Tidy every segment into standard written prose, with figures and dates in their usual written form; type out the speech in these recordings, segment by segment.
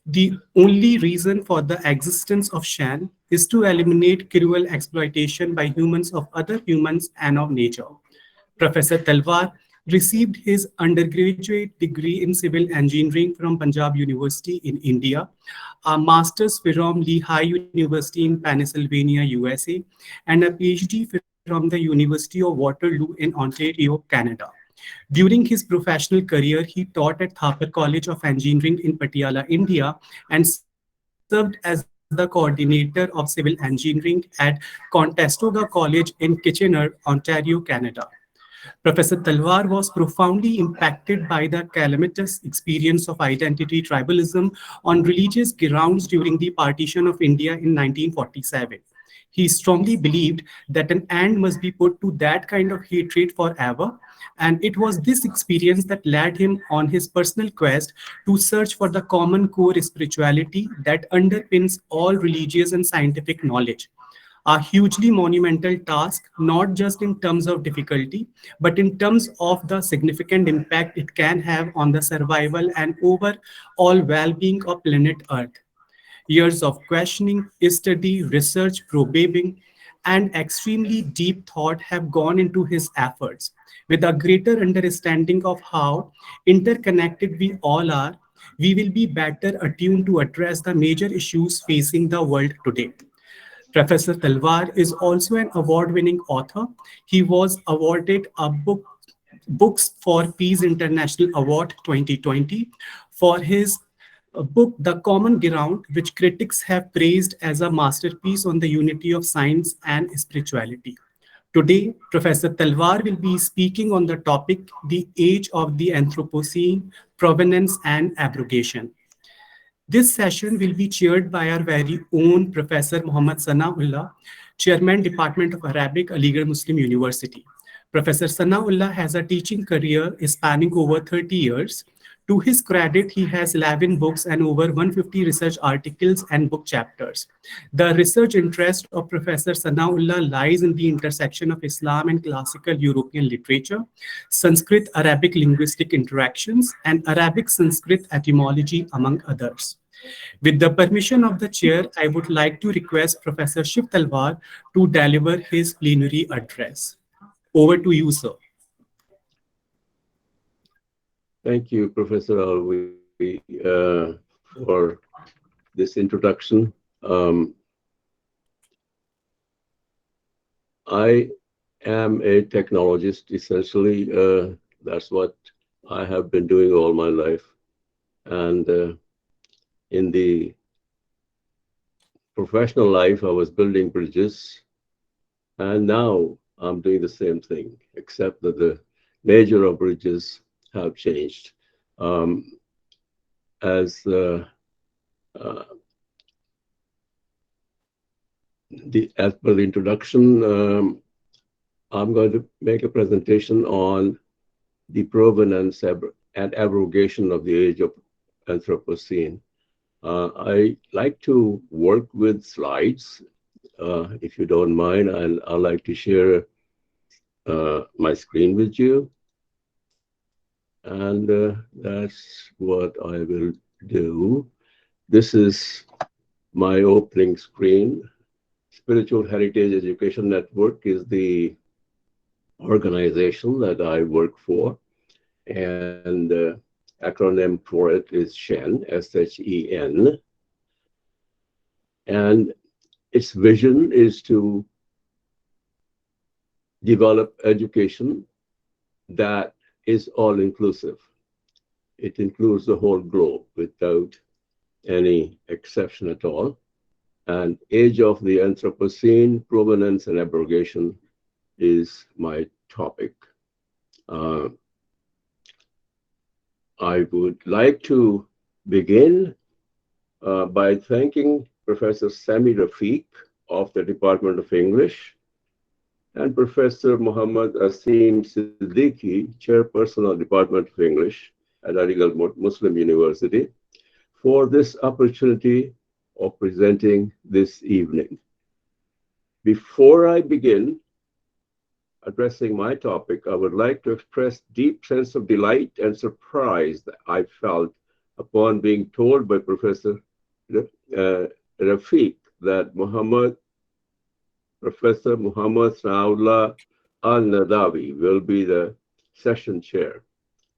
The only reason for the existence of Shan is to eliminate cruel exploitation by humans of other humans and of nature. Professor Talwar received his undergraduate degree in civil engineering from Punjab University in India, a master's from Lehigh University in Pennsylvania, USA, and a PhD from the University of Waterloo in Ontario, Canada. During his professional career, he taught at Thapar College of Engineering in Patiala, India, and served as the coordinator of civil engineering at Conestoga College in Kitchener, Ontario, Canada. Professor Talwar was profoundly impacted by the calamitous experience of identity tribalism on religious grounds during the partition of India in 1947. He strongly believed that an end must be put to that kind of hatred forever, and it was this experience that led him on his personal quest to search for the common core spirituality that underpins all religious and scientific knowledge. A hugely monumental task, not just in terms of difficulty, but in terms of the significant impact it can have on the survival and overall well being of planet Earth. Years of questioning, study, research, probing, and extremely deep thought have gone into his efforts. With a greater understanding of how interconnected we all are, we will be better attuned to address the major issues facing the world today. Professor Talwar is also an award-winning author. He was awarded a Books for Peace International Award 2020 for his book The Common Ground, which critics have praised as a masterpiece on the unity of science and spirituality. Today, Professor Talwar will be speaking on the topic The Age of the Anthropocene, Provenance and Abrogation. This session will be chaired by our very own Professor Mohd.Sanaulla, Chairman, Department of Arabic, Aligarh Muslim University. Professor Sanaullah has a teaching career spanning over 30 years. To his credit, he has 11 books and over 150 research articles and book chapters. The research interest of Professor Sanaullah lies in the intersection of Islam and classical European literature, Sanskrit-Arabic linguistic interactions, and Arabic-Sanskrit etymology, among others. With the permission of the chair, I would like to request Professor Shiv Talwar to deliver his plenary address. Over to you, sir. Thank you, Professor Alwi, for this introduction. I am a technologist, essentially. That's what I have been doing all my life. And in the professional life, I was building bridges. And now I'm doing the same thing, except that the nature of bridges have changed. As per the introduction, I'm going to make a presentation on the provenance and abrogation of the age of Anthropocene. I like to work with slides, if you don't mind, and I'd like to share my screen with you. And that's what I will do. This is my opening screen. Spiritual Heritage Education Network is the organization that I work for. And acronym for it is SHEN, S-H-E-N. And its vision is to develop education that is all-inclusive. It includes the whole globe without any exception at all. And Age of the Anthropocene, Provenance and Abrogation is my topic. I would like to begin by thanking Professor Sami Rafiq of the Department of English and Professor Muhammad Asim Siddiqui, Chairperson of the Department of English at Aligarh Muslim University, for this opportunity of presenting this evening. Before I begin addressing my topic, I would like to express deep sense of delight and surprise that I felt upon being told by Professor Rafiq that Professor Mohd.Sanaulla Al-Nadawi will be the session chair.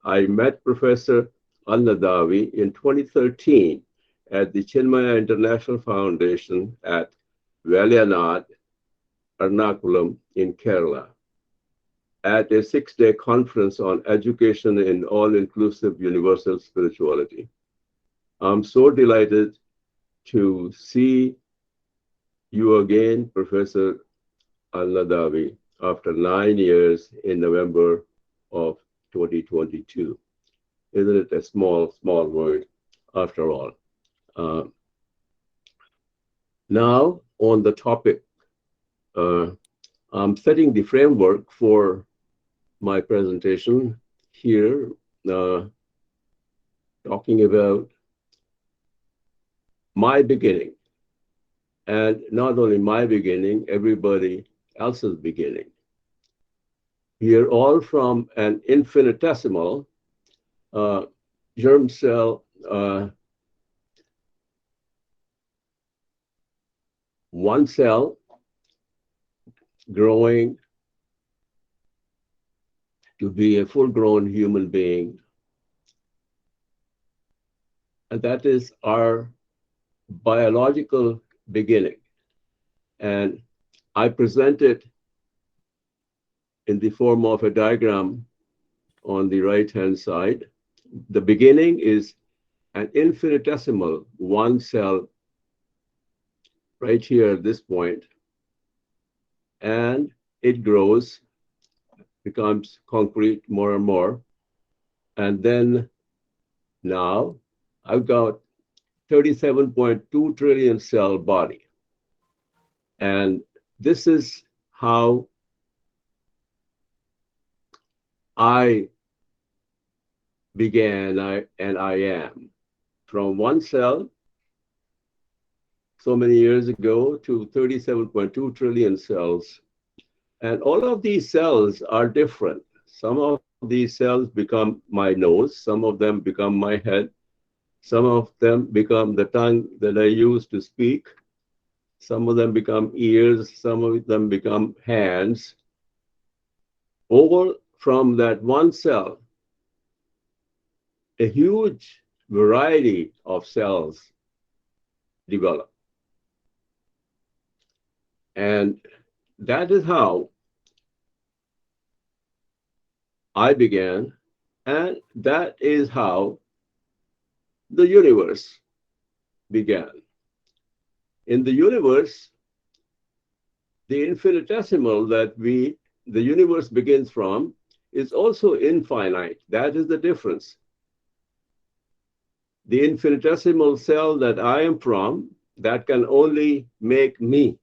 I met Professor Al-Nadawi in 2013 at the Chinmaya International Foundation at Valianad, Ernakulam in Kerala, at a 6-day conference on education in all-inclusive universal spirituality. I'm so delighted to see you again, Professor Al-Nadawi, after 9 years in November of 2022. Isn't it a small word after all? Now, on the topic, I'm setting the framework for my presentation here, talking about my beginning. And not only my beginning, everybody else's beginning. We are all from an infinitesimal germ cell, one cell growing to be a full-grown human being. And that is our biological beginning. And I present it in the form of a diagram on the right-hand side. The beginning is an infinitesimal one cell right here at this point, and it grows, becomes concrete more and more. And then now I've got 37.2 trillion cell body. And this is how I began, and I am. From one cell so many years ago to 37.2 trillion cells. And all of these cells are different. Some of these cells become my nose, some of them become my head, some of them become the tongue that I use to speak, some of them become ears, some of them become hands. Over from that one cell, a huge variety of cells develop. And that is how I began, and that is how the universe began. In the universe, the infinitesimal that the universe begins from is also infinite. That is the difference. The infinitesimal cell that I am from, that can only make me.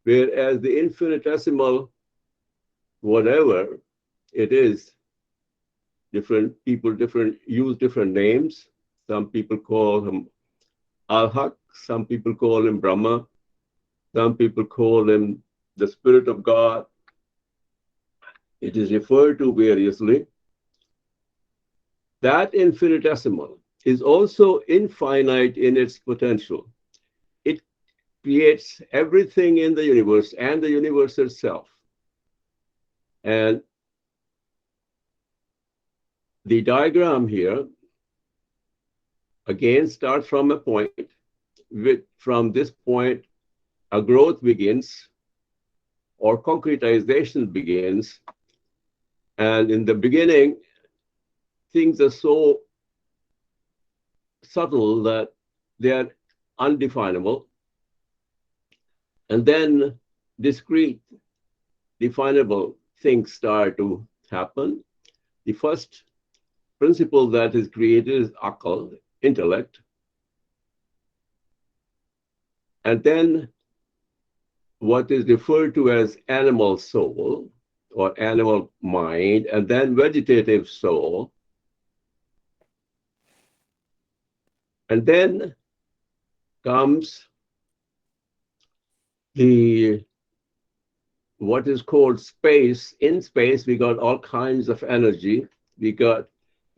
Whereas the infinitesimal, whatever it is, different people use different names. Some people call him Al-Haq, some people call him Brahma, some people call him the Spirit of God. It is referred to variously. That infinitesimal is also infinite in its potential. It creates everything in the universe and the universe itself. And the diagram here, again, starts from a point. From this point, a growth begins, or concretization begins. And in the beginning, things are so subtle that they are undefinable. And then discrete, definable things start to happen. The first principle that is created is akal, intellect. And then what is referred to as animal soul or animal mind, and then vegetative soul. And then comes what is called space. In space, we got all kinds of energy. We got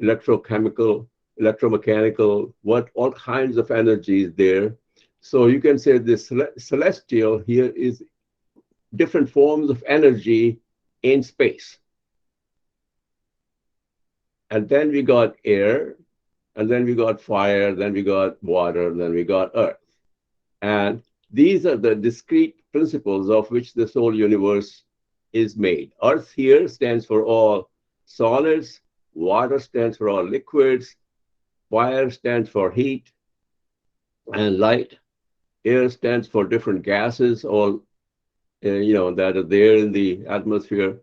electrochemical electromechanical, what all kinds of energy is there. So you can say this celestial here is different forms of energy in space. And then we got air, and then we got fire, then we got water, then we got earth. And these are the discrete principles of which this whole universe is made. Earth here stands for all solids, water stands for all liquids, fire stands for heat and light, air stands for different gases, all that are there in the atmosphere.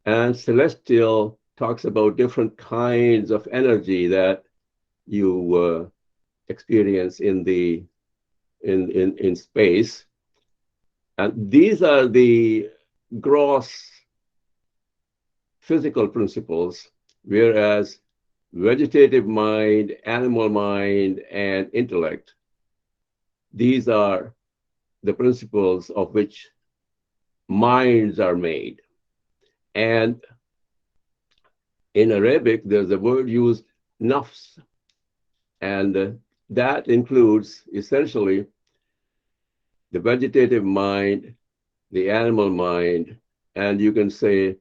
And celestial talks about different kinds of energy that you experience in space. And these are the gross physical principles, whereas vegetative mind, animal mind, and intellect, these are the principles of which minds are made. And in Arabic, there's a word used, nafs, and that includes essentially the vegetative mind, the animal mind, and you can say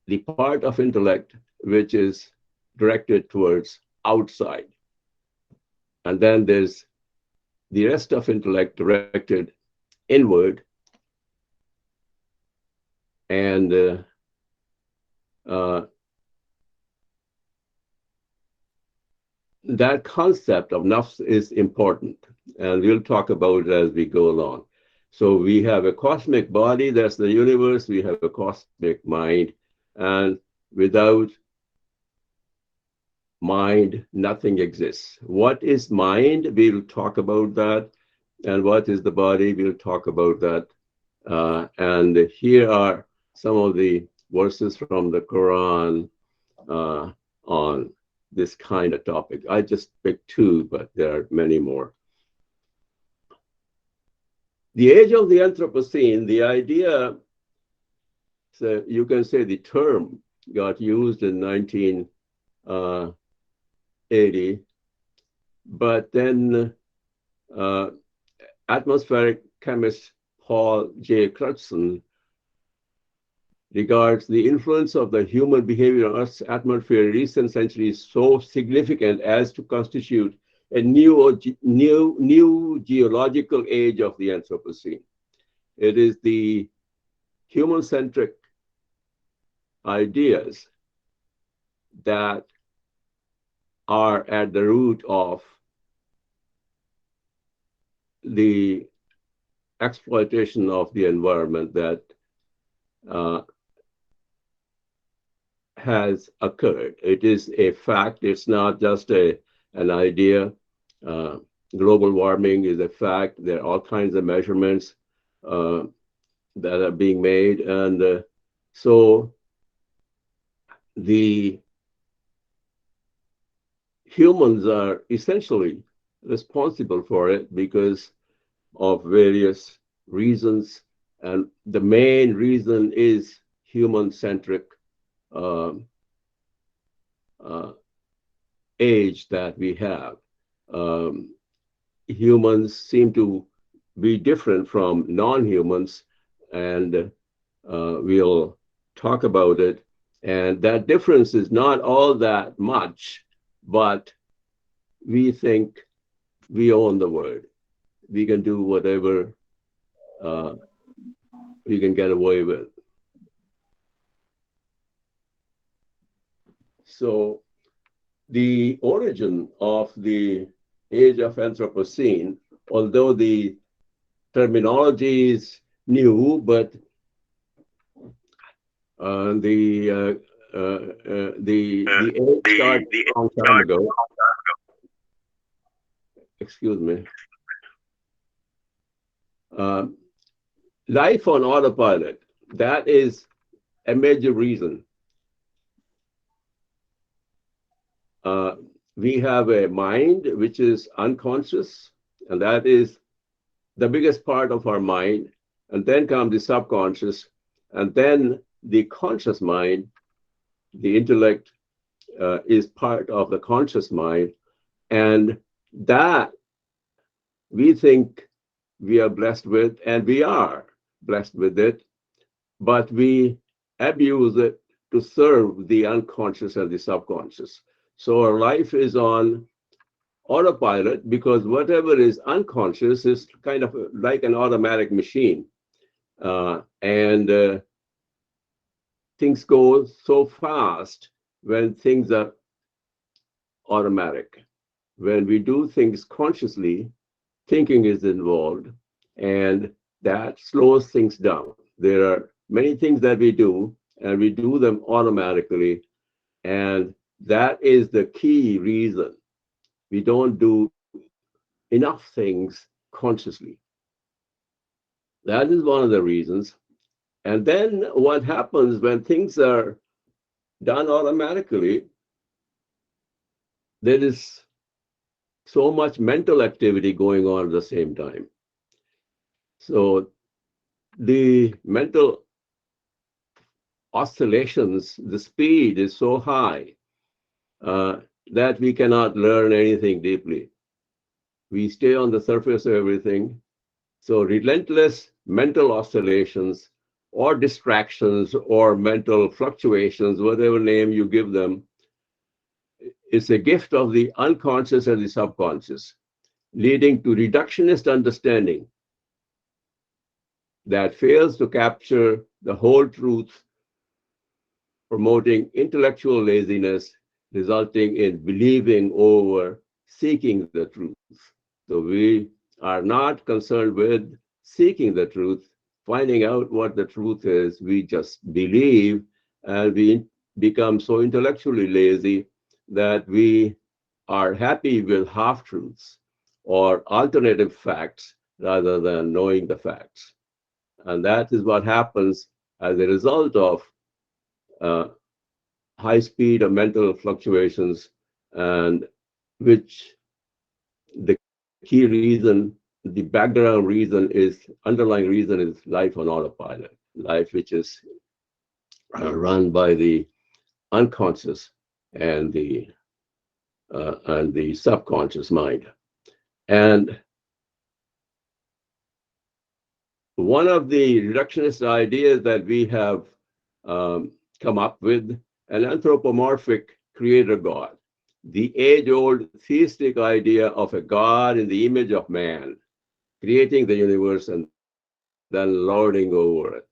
the part of intellect which is directed towards outside. And then there's the rest of intellect directed inward. And that concept of nafs is important, and we'll talk about it as we go along. So we have a cosmic body, that's the universe, we have a cosmic mind, and without mind, nothing exists. What is mind? We'll talk about that. And what is the body? We'll talk about that. And here are some of the verses from the Quran on this kind of topic. I just picked two, but there are many more. The age of the Anthropocene, the idea, so you can say the term got used in 1980, but then atmospheric chemist Paul J. Crutzen regards the influence of the human behavior on Earth's atmosphere in recent centuries so significant as to constitute a new geological age of the Anthropocene. It is the human-centric ideas that are at the root of the exploitation of the environment that has occurred. It is a fact. It's not just an idea. Global warming is a fact. There are all kinds of measurements that are being made. And so the humans are essentially responsible for it because of various reasons. And the main reason is human-centric age that we have. Humans seem to be different from non-humans, and we'll talk about it. And that difference is not all that much, but we think we own the world. We can do whatever we can get away with. So the origin of the age of Anthropocene, although the terminology is new, but the age started a long time ago. Excuse me. Life on autopilot, that is a major reason. We have a mind which is unconscious, and that is the biggest part of our mind. And then comes the subconscious, and then the conscious mind, the intellect, is part of the conscious mind, and that we think we are blessed with, and we are blessed with it, but we abuse it to serve the unconscious and the subconscious. So our life is on autopilot because whatever is unconscious is kind of like an automatic machine. And things go so fast when things are automatic. When we do things consciously, thinking is involved, and that slows things down. There are many things that we do, and we do them automatically, and that is the key reason we don't do enough things consciously. That is one of the reasons. And then what happens when things are done automatically, there is so much mental activity going on at the same time. So the mental oscillations, the speed is so high that we cannot learn anything deeply. We stay on the surface of everything. So relentless mental oscillations or distractions or mental fluctuations, whatever name you give them, is a gift of the unconscious and the subconscious, leading to reductionist understanding that fails to capture the whole truth, promoting intellectual laziness, resulting in believing over seeking the truth. So we are not concerned with seeking the truth, finding out what the truth is. We just believe, and we become so intellectually lazy that we are happy with half truths or alternative facts rather than knowing the facts. And that is what happens as a result of uh, high speed of mental fluctuations, and which the key reason, the background reason is, underlying reason is life on autopilot, life which is run by the unconscious and the subconscious mind. And one of the reductionist ideas that we have come up with, an anthropomorphic creator God, the age-old theistic idea of a God in the image of man, creating the universe and then lording over it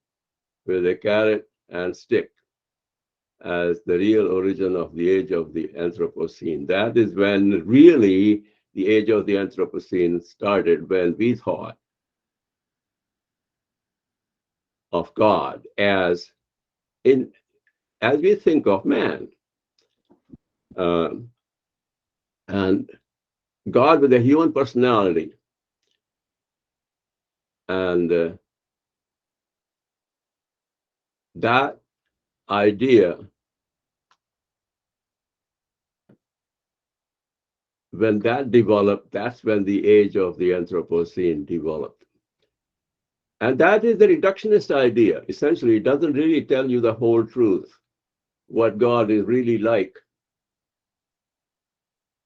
with a carrot and stick as the real origin of the age of the Anthropocene. That is when really the age of the Anthropocene started, when we thought of God as we think of man, uh, and God with a human personality. And that idea, when that developed, that's when the age of the Anthropocene developed. And that is the reductionist idea. Essentially, it doesn't really tell you the whole truth, what God is really like.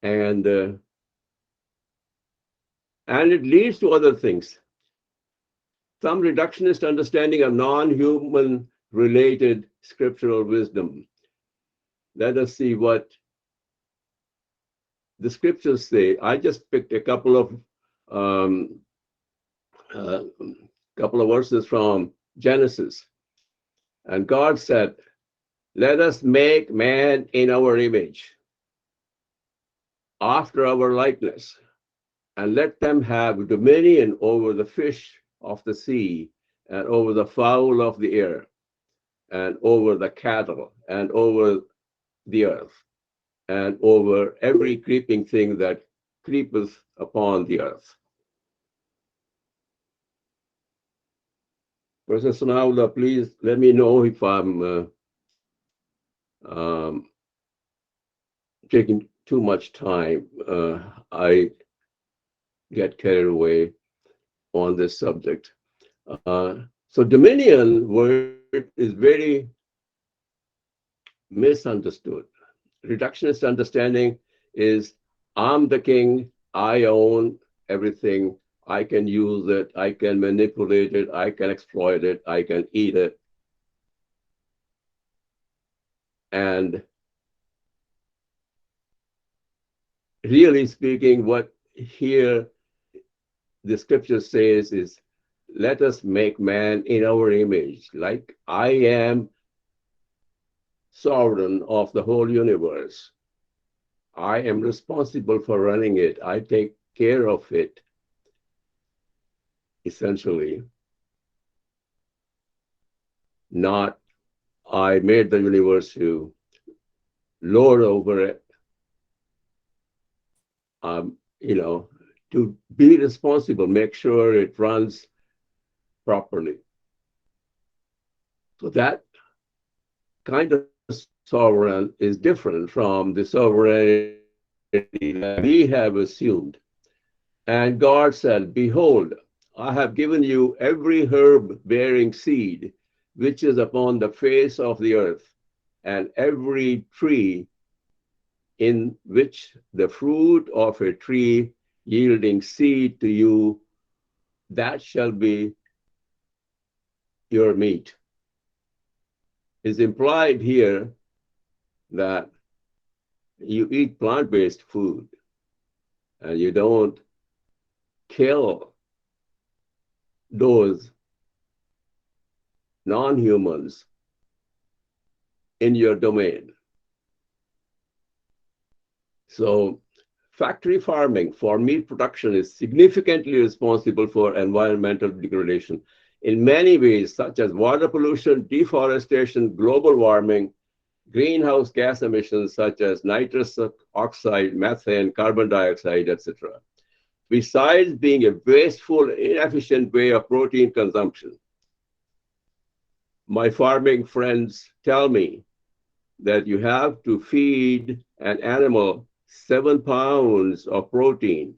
And it leads to other things. Some reductionist understanding of non-human related scriptural wisdom. Let us see what the scriptures say. I just picked a couple of verses from Genesis. And God said, "Let us make man in our image, after our likeness, and let them have dominion over the fish of the sea, and over the fowl of the air, and over the cattle, and over the earth, and over every creeping thing that creepeth upon the earth." Professor Sanaulla, please let me know if I'm um, taking too much time. I get carried away on this subject. So dominion word is very misunderstood. reductionist understanding is I'm the king, I own everything, I can use it, I can manipulate it, I can exploit it, I can eat it. And really speaking, what here the scripture says is, let us make man in our image. Like I am sovereign of the whole universe. I am responsible for running it. I take care of it, essentially. Not I made the universe to lord over it, you know, to be responsible, make sure it runs properly. So that kind of sovereign is different from the sovereignty that we have assumed. And God said, behold, I have given you every herb bearing seed, which is upon the face of the earth, and every tree in which the fruit of a tree yielding seed to you, that shall be your meat. Is implied here that you eat plant-based food and you don't kill those non-humans in your domain. So factory farming for meat production is significantly responsible for environmental degradation in many ways, such as water pollution, deforestation, global warming, greenhouse gas emissions such as nitrous oxide, methane, carbon dioxide, etc. Besides being a wasteful, inefficient way of protein consumption. My farming friends tell me that you have to feed an animal 7 pounds of protein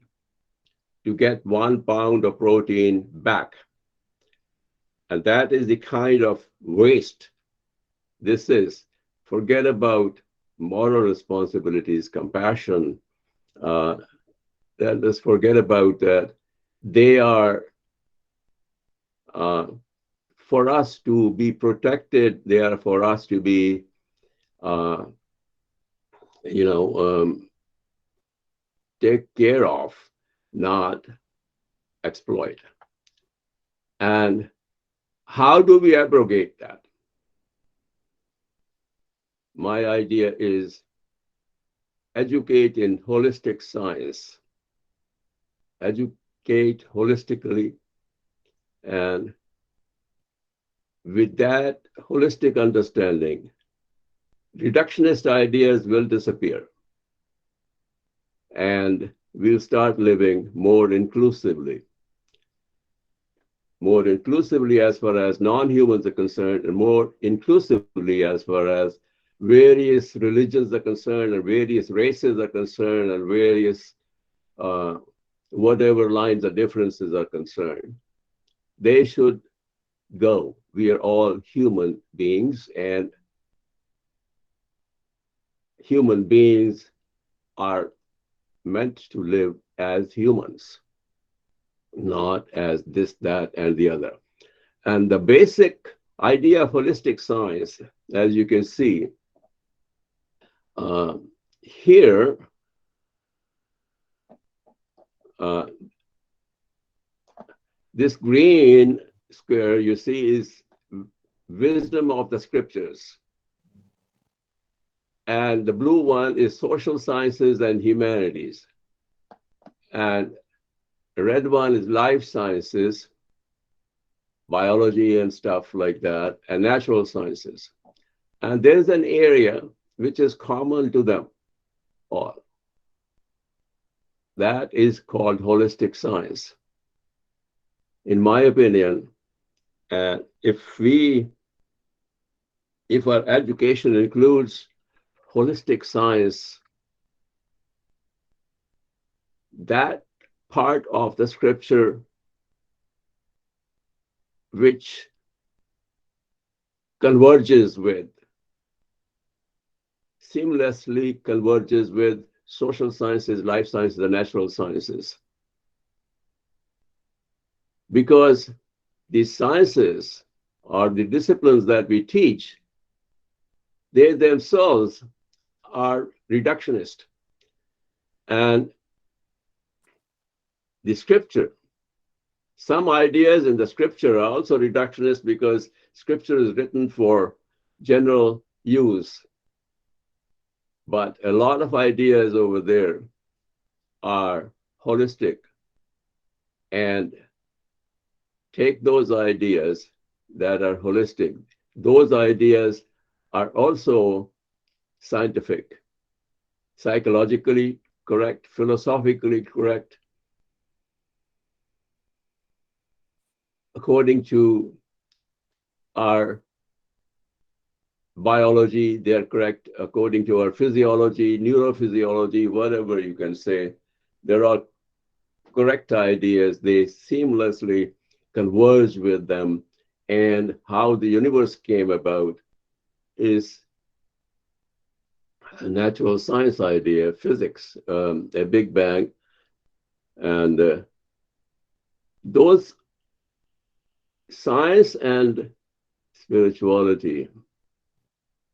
to get 1 pound of protein back. And that is the kind of waste this is. Forget about moral responsibilities, compassion. Let's forget about that. They are for us to be protected. They are for us to be, take care of, not exploit. And how do we abrogate that? My idea is educate in holistic science, educate holistically, and with that holistic understanding, reductionist ideas will disappear. And we'll start living more inclusively as far as non-humans are concerned, and more inclusively as far as various religions are concerned, and various races are concerned, and various whatever lines of differences are concerned. They should go. We are all human beings, and human beings are meant to live as humans, not as this, that, and the other. And the basic idea of holistic science, as you can see here, this green square you see is wisdom of the scriptures. And the blue one is social sciences and humanities. And the red one is life sciences, biology and stuff like that, and natural sciences. And there's an area which is common to them all. That is called holistic science. In my opinion, if our education includes holistic science, that part of the scripture which converges with seamlessly converges with social sciences, life sciences, and natural sciences. Because these sciences or the disciplines that we teach, they themselves are reductionist. And the scripture, some ideas in the scripture are also reductionist because scripture is written for general use. But a lot of ideas over there are holistic, and take those ideas that are holistic. Those ideas are also scientific, psychologically correct, philosophically correct, according to our biology, they are correct according to our physiology, neurophysiology, whatever you can say. They're all correct ideas. They seamlessly converge with them. And how the universe came about is a natural science idea, physics, a Big Bang. And those science and spirituality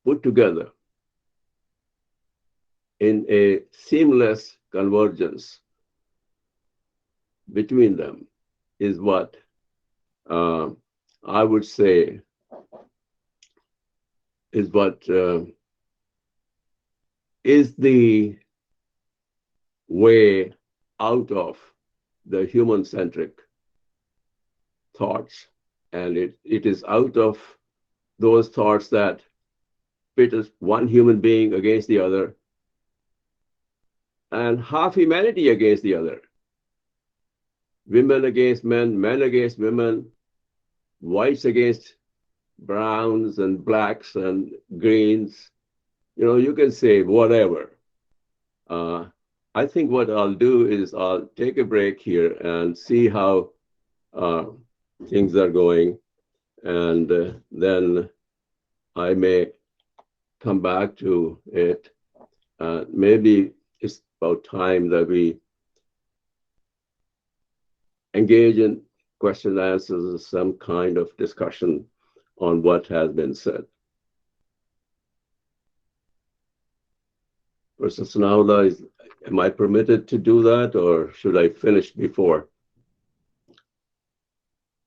put together in a seamless convergence between them is what I would say is what is the way out of the human-centric thoughts. And it is out of those thoughts that pit one human being against the other and half humanity against the other. Women against men, men against women, whites against browns and blacks and greens. You know, you can say whatever. I think what I'll do is I'll take a break here and see how things are going. And then I may come back to it. Maybe it's about time that we engage in question and answers, some kind of discussion on what has been said. Professor Sanaulla, am I permitted to do that, or should I finish before?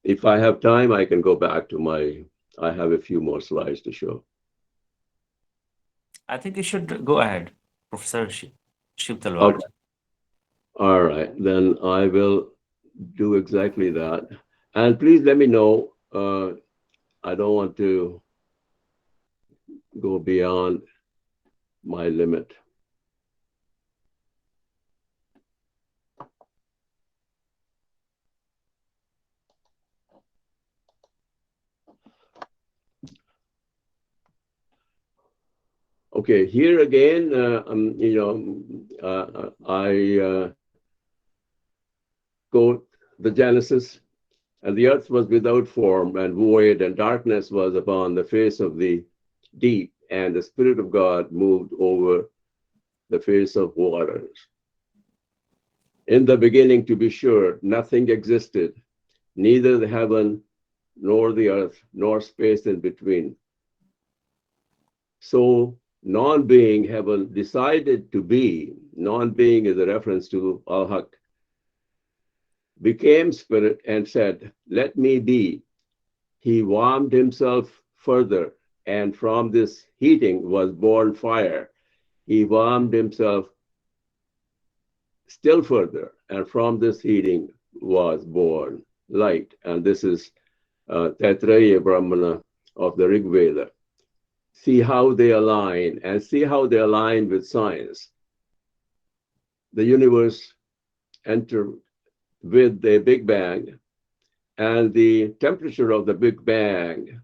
If I have time, I can go back to I have a few more slides to show. I think you should go ahead, Professor Shiv Talwar. Okay. All right, then I will do exactly that. And please let me know. I don't want to go beyond my limit. Okay, here again, I quote the Genesis, and the earth was without form and void, and darkness was upon the face of the deep, and the Spirit of God moved over the face of waters. In the beginning, to be sure, nothing existed, neither the heaven nor the earth, nor space in between. So non-being, heaven decided to be, non-being is a reference to Al-Haq, became spirit and said, let me be. He warmed himself further, and from this heating was born fire. He warmed himself still further, and from this heating was born light. And this is Taittiriya Brahmana of the Rig Veda. See how they align, and see how they align with science. The universe entered with the Big Bang, and the temperature of the Big Bang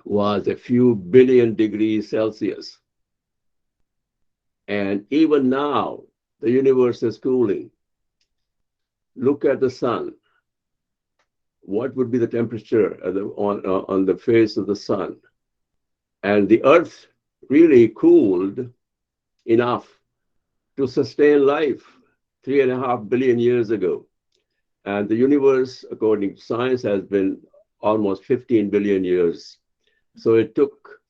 was a few billion degrees Celsius. And even now, the universe is cooling. Look at the sun. What would be the temperature on the face of the sun? And the earth really cooled enough to sustain life 3.5 billion years ago. And the universe, according to science, has been almost 15 billion years. So it took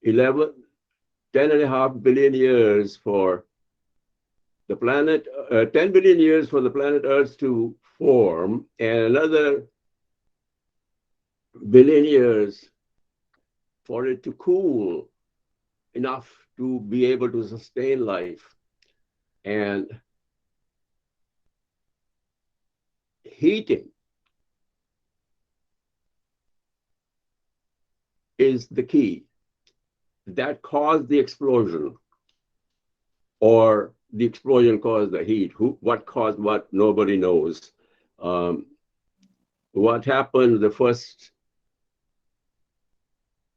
10.5 billion years for the planet, 10 billion years for the planet Earth to form, and another billion years for it to cool enough to be able to sustain life. And heating is the key. That caused the explosion, or the explosion caused the heat. What caused what, nobody knows. What happened the first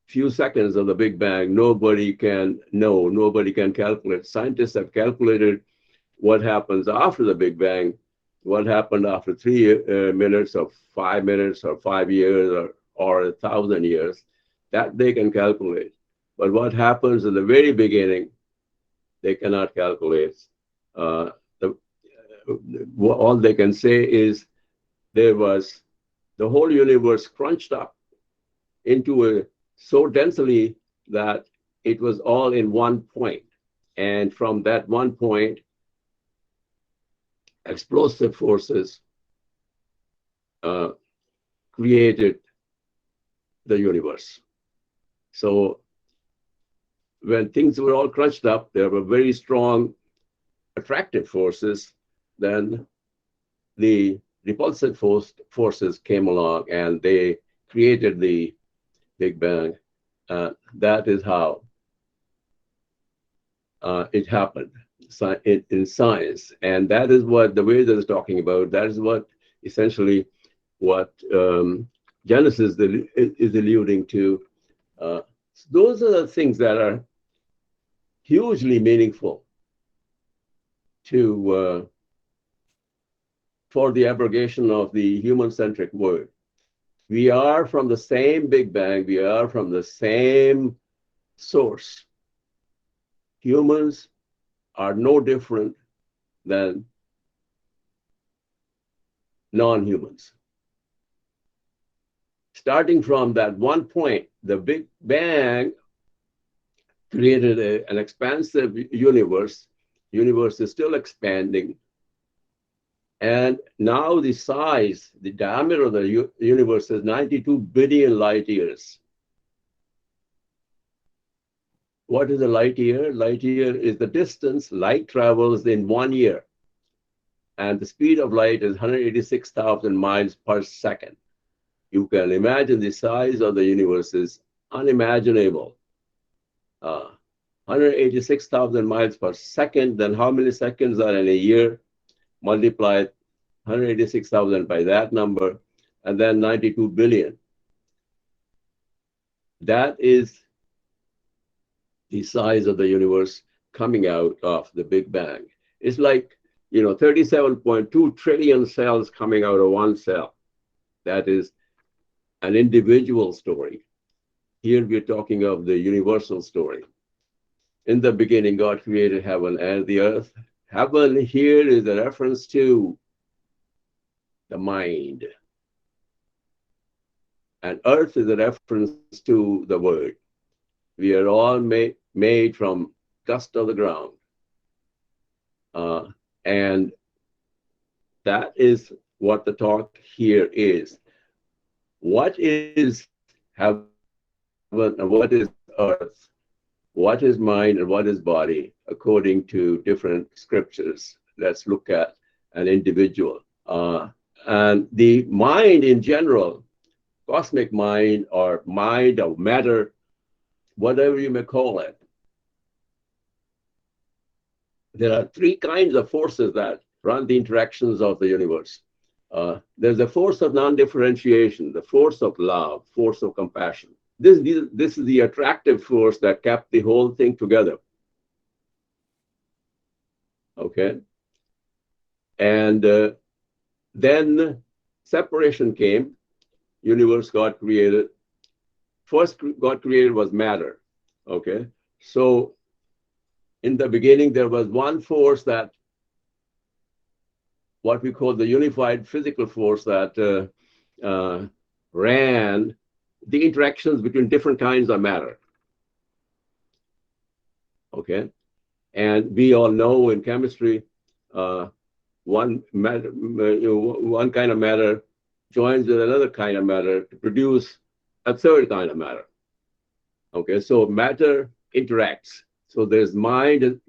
few seconds of the Big Bang, nobody can know, nobody can calculate. Scientists have calculated what happens after the Big Bang, what happened after 3 minutes or 5 minutes or 5 years or 1,000 years, that they can calculate. But what happens in the very beginning, they cannot calculate. All they can say is there was the whole universe crunched up into so densely that it was all in one point. And from that one point, explosive forces created the universe. So when things were all crunched up, there were very strong attractive forces. Then the repulsive forces came along and they created the Big Bang. That is how it happened in science. And that is what the Vedas is talking about. That is what essentially what Genesis is alluding to. Those are the things that are hugely meaningful to for the abrogation of the human-centric word. We are from the same Big Bang. We are from the same source. Humans are no different than non-humans. Starting from that one point, the Big Bang created an expansive universe. Universe is still expanding. And now the size, the diameter of the universe is 92 billion light years. What is a light year? Light year is the distance light travels in 1 year. And the speed of light is 186,000 miles per second. You can imagine the size of the universe is unimaginable. 186,000 miles per second, then how many seconds are in a year? Multiply 186,000 by that number, and then 92 billion. That is the size of the universe coming out of the Big Bang. It's like, 37.2 trillion cells coming out of one cell. That is an individual story. Here we're talking of the universal story. In the beginning, God created heaven and the earth. Heaven here is a reference to the mind. And earth is a reference to the word. We are all made from dust of the ground. And that is what the talk here is. What is heaven and what is earth? What is mind and what is body, according to different scriptures? Let's look at an individual. And the mind in general, cosmic mind or mind of matter, whatever you may call it, there are three kinds of forces that run the interactions of the universe. There's the force of non-differentiation, the force of love, force of compassion. This is the attractive force that kept the whole thing together. Okay? And then separation came, universe got created. First got created was matter. Okay, so in the beginning there was one force, that what we call the unified physical force, that ran the interactions between different kinds of matter. Okay, and we all know in chemistry, one kind of matter joins with another kind of matter to produce a third kind of matter. Okay, so matter interacts. So there's mind,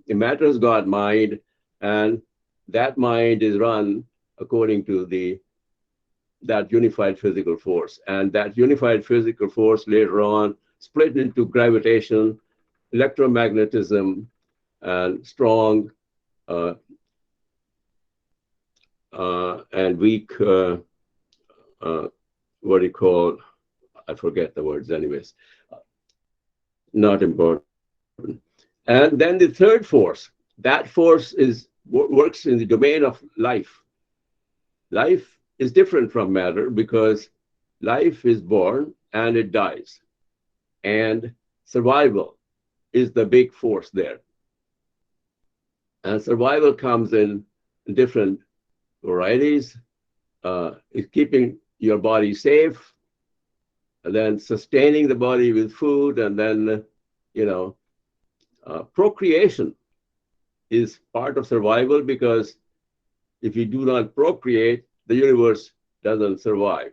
matter has got mind, and that mind is run according to that unified physical force. And that unified physical force later on split into gravitation, electromagnetism, and strong and weak, what do you call, I forget the words anyways, not important. And then the third force, that force works in the domain of life. Life is different from matter because life is born and it dies. And survival is the big force there. And survival comes in different varieties. Is keeping your body safe, and then sustaining the body with food, and then, procreation is part of survival, because if you do not procreate, the universe doesn't survive.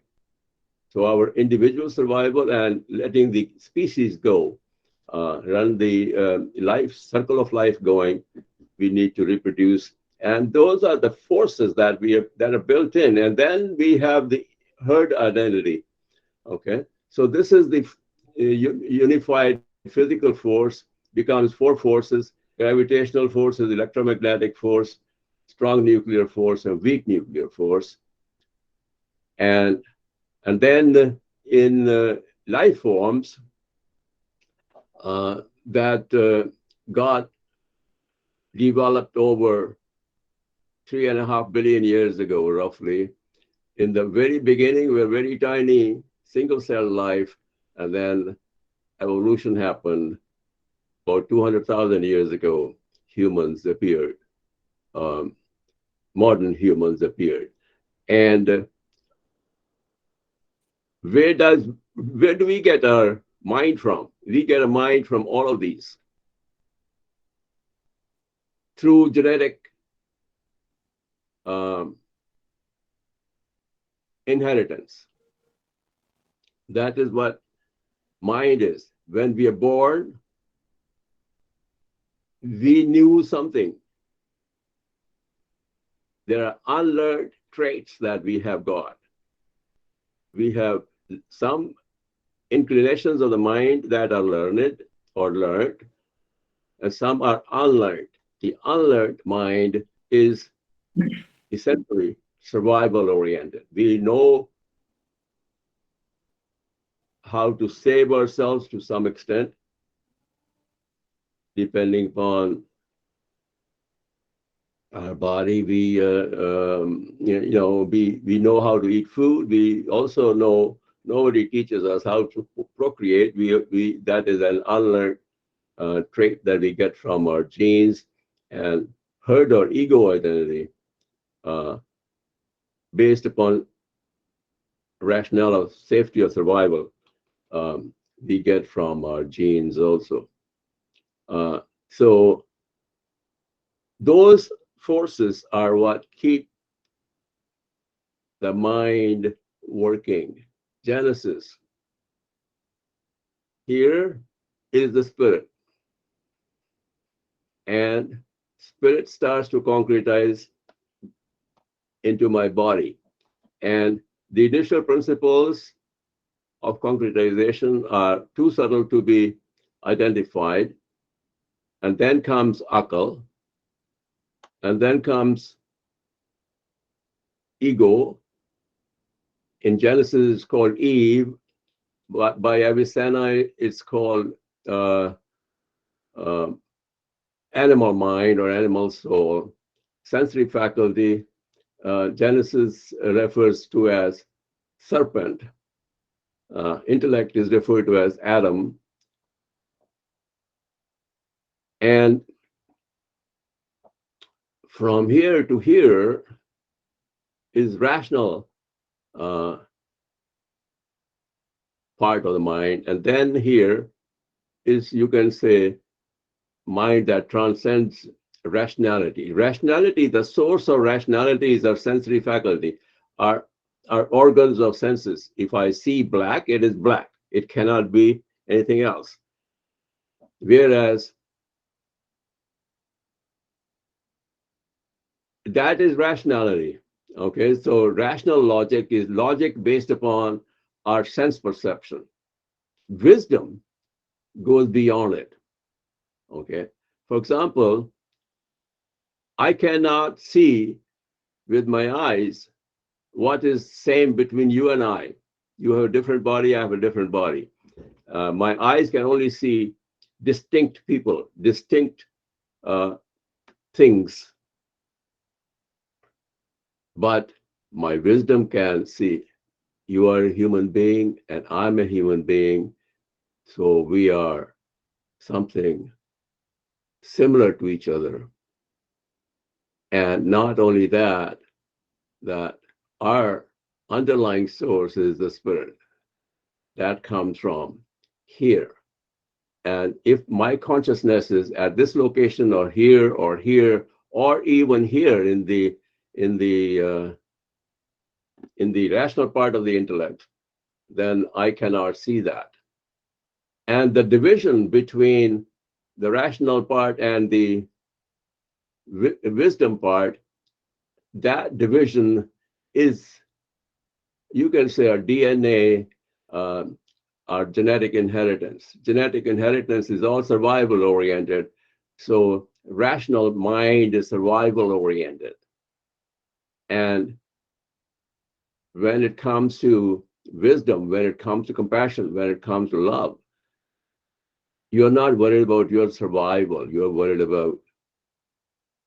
So our individual survival and letting the species go, run the life circle of life going, we need to reproduce. And those are the forces that that are built in. And then we have the herd identity. Okay, so this is the unified physical force, becomes four forces: gravitational forces, electromagnetic force, strong nuclear force, and weak nuclear force. And then in life forms that got developed over 3.5 billion years ago, roughly. In the very beginning, we're very tiny, single cell life, and then evolution happened. About 200,000 years ago, humans appeared. Modern humans appeared. And where do we get our mind from? We get a mind from all of these through genetic inheritance. That is what mind is. When we are born, we knew something. There are unlearned traits that we have got. We have some inclinations of the mind that are learned or learned, and some are unlearned. The unlearned mind is essentially survival oriented. We know how to save ourselves to some extent, depending upon our body. We know how to eat food. We also know nobody teaches us how to procreate. That is an unlearned trait that we get from our genes. And herd or ego identity, based upon rationale of safety or survival, we get from our genes also. So those forces are what keep the mind working. Genesis. Here is the spirit. And spirit starts to concretize into my body. And the initial principles of concretization are too subtle to be identified. And then comes akal. And then comes ego. In Genesis, it's called Eve. But by Avicenna, it's called animal mind or animal soul. Sensory faculty, Genesis refers to as serpent. Intellect is referred to as Adam. And from here to here is rational part of the mind. And then here is, you can say, mind that transcends rationality. Rationality, the source of rationality is our sensory faculty, our organs of senses. If I see black, it is black. It cannot be anything else. Whereas that is rationality. Okay, so rational logic is logic based upon our sense perception. Wisdom goes beyond it. Okay, for example, I cannot see with my eyes what is same between you and I. You have a different body, I have a different body. My eyes can only see distinct people, distinct things. But my wisdom can see you are a human being and I'm a human being. So we are something similar to each other. And not only that, that our underlying source is the spirit that comes from here. And if my consciousness is at this location or here or even here in the rational part of the intellect, then I cannot see that. And the division between the rational part and the wisdom part, that division is, you can say, our DNA, our genetic inheritance. Genetic inheritance is all survival oriented. So rational mind is survival oriented. And when it comes to wisdom, when it comes to compassion, when it comes to love, you're not worried about your survival. You're worried about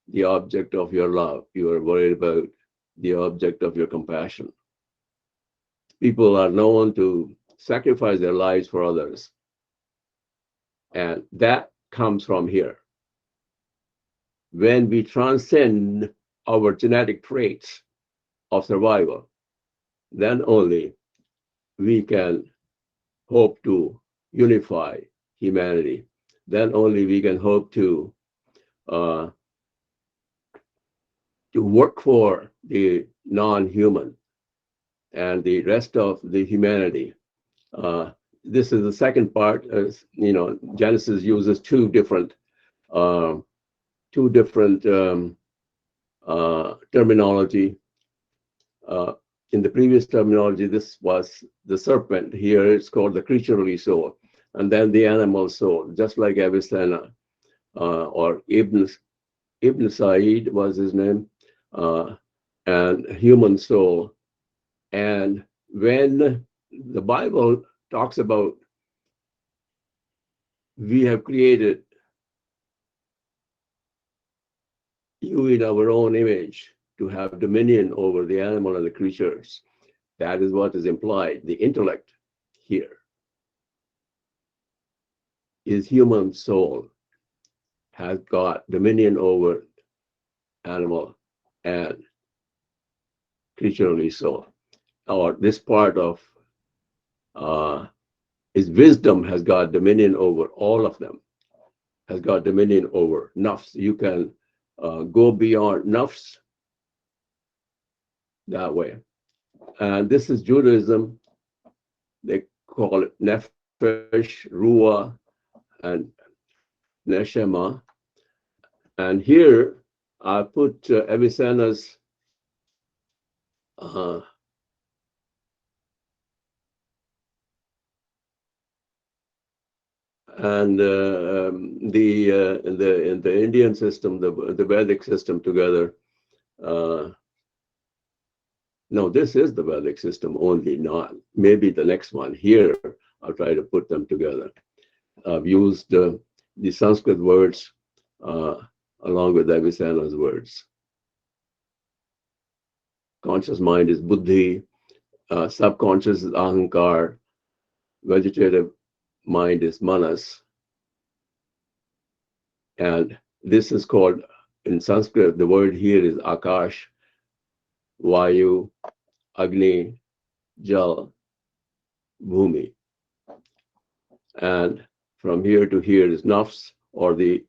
the object of your love. You are worried about the object of your compassion. People are known to sacrifice their lives for others. And that comes from here. When we transcend our genetic traits of survival, then only we can hope to unify humanity. Then only we can hope to work for the non-human and the rest of the humanity. This is the second part. Genesis uses two different terminology. In the previous terminology, this was the serpent. Here it's called the creaturely soul, and then the animal soul, just like Avicenna or Ibn Said was his name, and human soul. And when the Bible talks about we have created you in our own image to have dominion over the animal and the creatures, that is what is implied. The intellect here is human soul has got dominion over animal and creaturely soul. Or this part of his wisdom has got dominion over all of them, has got dominion over nafs. You can go beyond nafs that way. And this is Judaism. They call it nefesh, ruah, and neshama. And here I put Avicenna's and in the Indian system, the Vedic system together. No, this is the Vedic system only, not maybe the next one. Here, I'll try to put them together. I've used the Sanskrit words along with Avicenna's words. Conscious mind is buddhi, subconscious is ahankar, vegetative mind is manas, and this is called, in Sanskrit, the word here is akash, vayu, agni, jal, bhumi. And from here to here is nafs, or the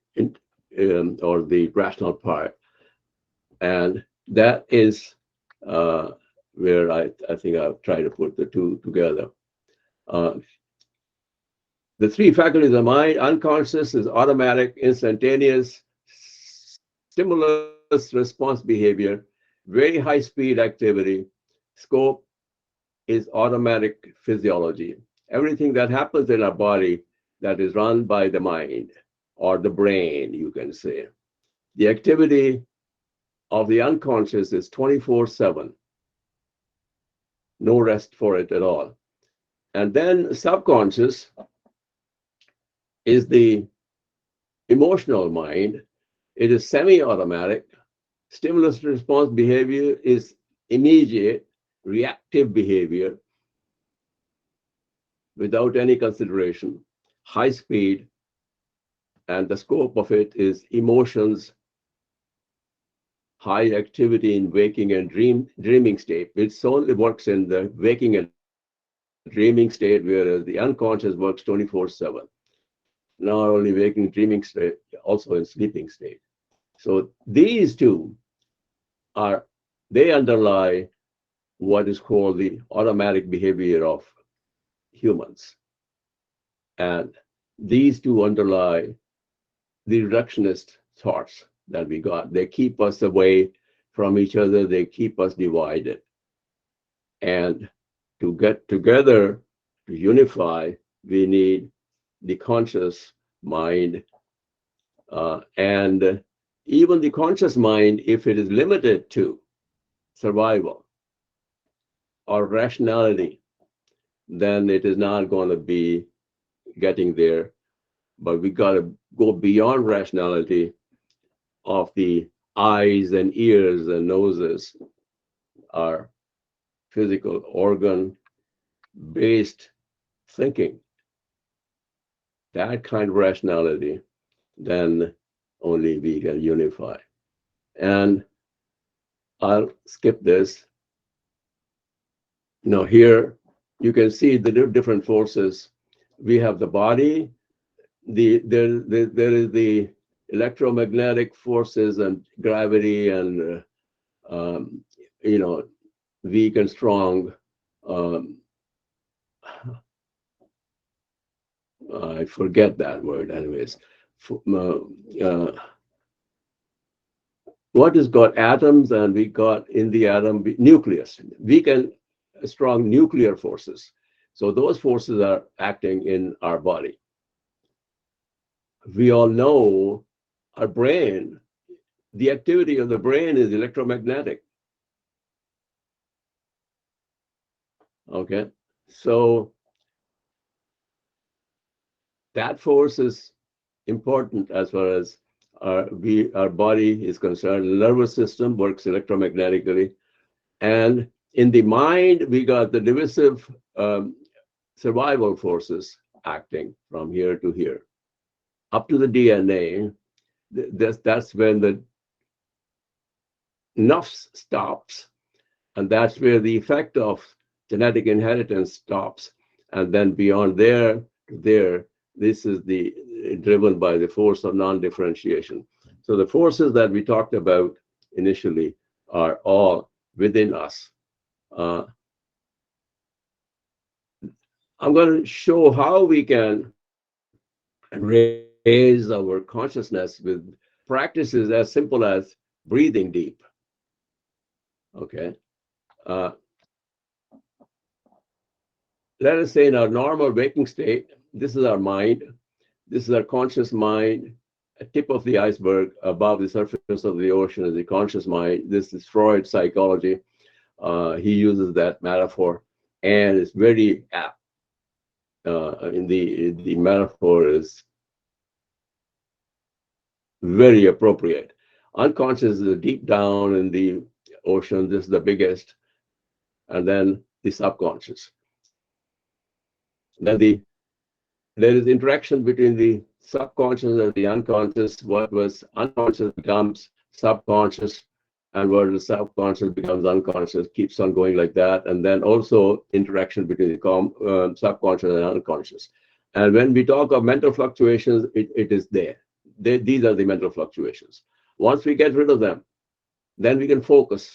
rational part. And that is where I think I'll try to put the two together. Uh, the three faculties of mind: unconscious is automatic, instantaneous, stimulus response behavior, very high speed activity. Scope is automatic physiology. Everything that happens in our body that is run by the mind or the brain, you can say. The activity of the unconscious is 24/7. No rest for it at all. And then subconscious is the emotional mind. It is semi-automatic. Stimulus response behavior is immediate, reactive behavior without any consideration, high speed, and the scope of it is emotions, high activity in waking and dreaming state. It only works in the waking and dreaming state, whereas the unconscious works 24/7. Not only waking, dreaming state, also in sleeping state. So these two are, they underlie what is called the automatic behavior of humans. And these two underlie the reductionist thoughts that we got. They keep us away from each other, they keep us divided. And to get together, to unify, we need the conscious mind. And even the conscious mind, if it is limited to survival or rationality, then it is not going to be getting there. But we got to go beyond rationality of the eyes and ears and noses, our physical organ based thinking, that kind of rationality, then only we can unify. And I'll skip this. Now here you can see the different forces. We have the body, there is the electromagnetic forces and gravity and you know, weak and strong. Um, I forget that word, anyways. What is got atoms, and we got in the atom nucleus. Weak and strong nuclear forces. So those forces are acting in our body. We all know our brain, the activity of the brain is electromagnetic. Okay, so that force is important as far as our body is concerned. The nervous system works electromagnetically. And in the mind, we got the divisive survival forces acting from here to here. Up to the DNA, that's when the nufs stops. And that's where the effect of genetic inheritance stops. And then beyond there to there, this is the driven by the force of non-differentiation. So the forces that we talked about initially are all within us. I'm going to show how we can raise our consciousness with practices as simple as breathing deep. Okay. Uh, Let us say in our normal waking state, this is our mind. This is our conscious mind. A tip of the iceberg above the surface of the ocean is the conscious mind. This is Freud's psychology. He uses that metaphor, and it's very apt. The metaphor is very appropriate. Unconscious is deep down in the ocean. This is the biggest. And then the subconscious. Then there is interaction between the subconscious and the unconscious. What was unconscious becomes subconscious, and what is subconscious becomes unconscious, keeps on going like that. And then also interaction between the subconscious and unconscious. And when we talk of mental fluctuations, it is there. These are the mental fluctuations. Once we get rid of them, then we can focus.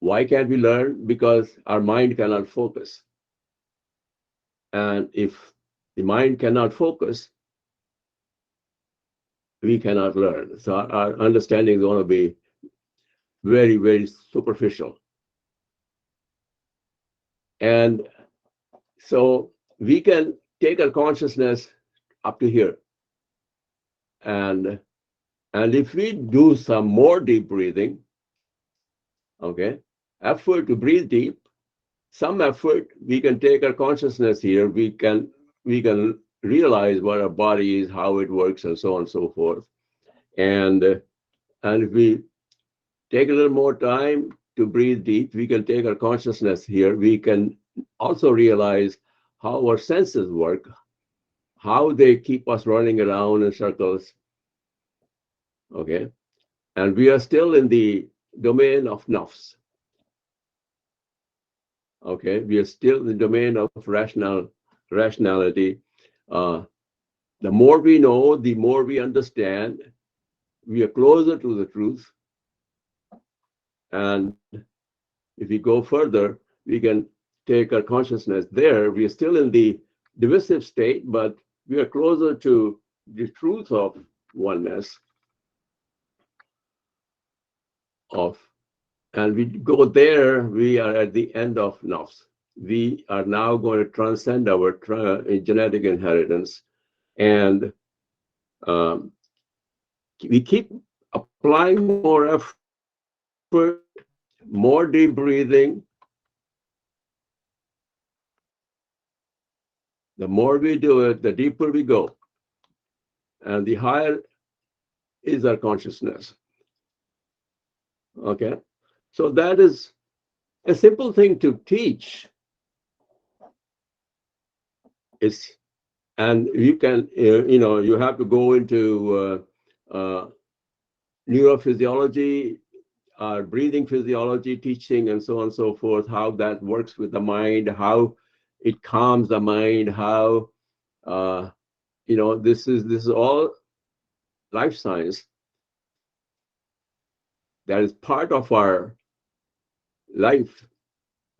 Why can't we learn? Because our mind cannot focus. And if the mind cannot focus, we cannot learn. So our understanding is going to be very, very superficial. And so we can take our consciousness up to here. And if we do some more deep breathing, okay, effort to breathe deep, some effort, we can take our consciousness here, we can realize what our body is, how it works, and so on and so forth. And if we take a little more time to breathe deep, we can take our consciousness here. We can also realize how our senses work, how they keep us running around in circles. Okay. And we are still in the domain of nafs. Okay. We are still in the domain of rationality. The more we know, the more we understand. We are closer to the truth. And if we go further, we can take our consciousness there. We are still in the divisive state, but we are closer to the truth of oneness. And we go there, we are at the end of nafs. We are now going to transcend our genetic inheritance. And we keep applying more effort, more deep breathing. The more we do it, the deeper we go. And the higher is our consciousness. Okay. So that is a simple thing to teach. And you can, you have to go into neurophysiology, breathing physiology teaching, and so on and so forth, how that works with the mind, how it calms the mind, how, this is all life science. That is part of our life.